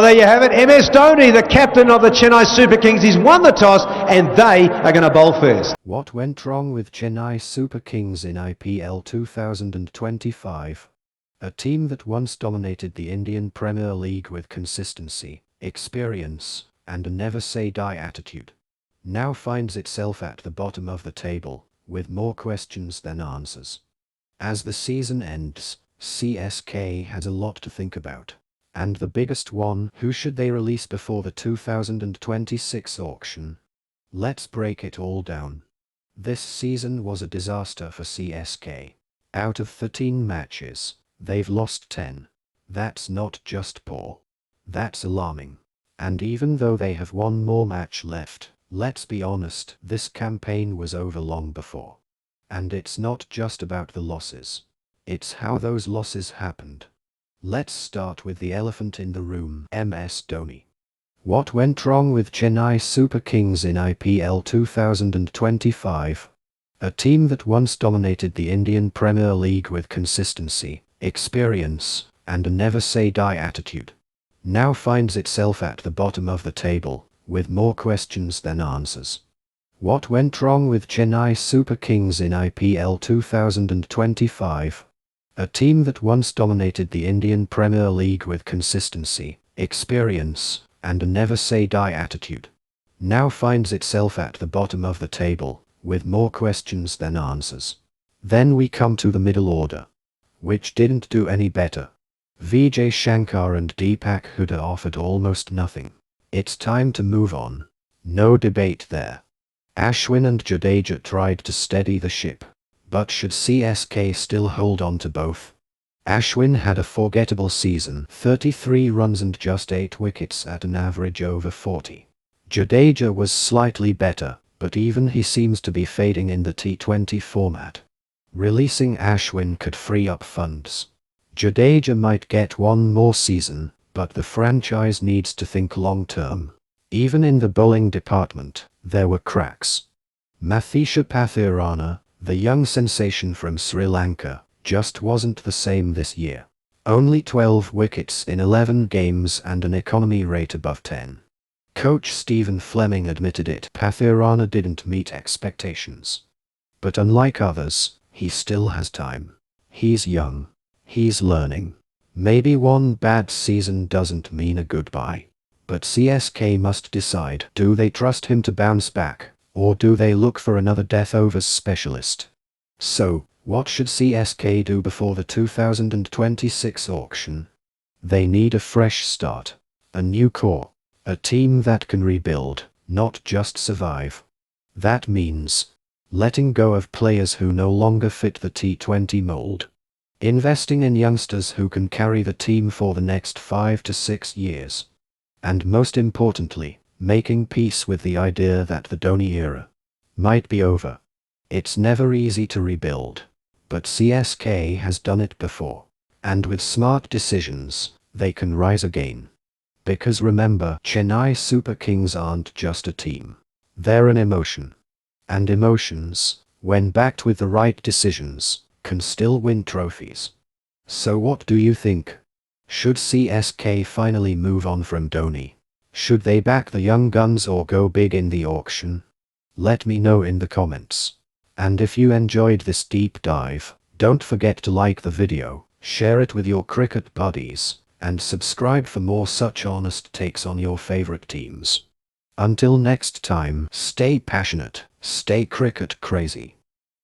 There you have it, MS Dhoni, the captain of the Chennai Super Kings. He's won the toss and they are going to bowl first. What went wrong with Chennai Super Kings in IPL 2025? A team that once dominated the Indian Premier League with consistency, experience, and a never-say-die attitude, now finds itself at the bottom of the table, with more questions than answers. As the season ends, CSK has a lot to think about. And the biggest one, who should they release before the 2026 auction? Let's break it all down. This season was a disaster for CSK. Out of 13 matches, they've lost 10. That's not just poor. That's alarming. And even though they have one more match left, let's be honest, this campaign was over long before. And it's not just about the losses. It's how those losses happened. Let's start with the elephant in the room, MS Dhoni. What went wrong with Chennai Super Kings in IPL 2025? A team that once dominated the Indian Premier League with consistency, experience, and a never-say-die attitude, now finds itself at the bottom of the table, with more questions than answers. What went wrong with Chennai Super Kings in IPL 2025? A team that once dominated the Indian Premier League with consistency, experience, and a never-say-die attitude, now finds itself at the bottom of the table, with more questions than answers. Then we come to the middle order, which didn't do any better. Vijay Shankar and Deepak Hooda offered almost nothing. It's time to move on. No debate there. Ashwin and Jadeja tried to steady the ship. But should CSK still hold on to both? Ashwin had a forgettable season, 33 runs and just 8 wickets at an average over 40. Jadeja was slightly better, but even he seems to be fading in the T20 format. Releasing Ashwin could free up funds. Jadeja might get one more season, but the franchise needs to think long-term. Even in the bowling department, there were cracks. Mathisha Pathirana, the young sensation from Sri Lanka, just wasn't the same this year. Only 12 wickets in 11 games and an economy rate above 10. Coach Stephen Fleming admitted it. Pathirana didn't meet expectations. But unlike others, he still has time. He's young. He's learning. Maybe one bad season doesn't mean a goodbye. But CSK must decide, do they trust him to bounce back? Or do they look for another death overs specialist? So, what should CSK do before the 2026 auction? They need a fresh start. A new core. A team that can rebuild, not just survive. That means letting go of players who no longer fit the T20 mold. Investing in youngsters who can carry the team for the next 5 to 6 years. And most importantly, making peace with the idea that the Dhoni era might be over. It's never easy to rebuild, but CSK has done it before. And with smart decisions, they can rise again. Because remember, Chennai Super Kings aren't just a team. They're an emotion. And emotions, when backed with the right decisions, can still win trophies. So what do you think? Should CSK finally move on from Dhoni? Should they back the young guns or go big in the auction? Let me know in the comments. And if you enjoyed this deep dive, don't forget to like the video, share it with your cricket buddies, and subscribe for more such honest takes on your favorite teams. Until next time, stay passionate, stay cricket crazy.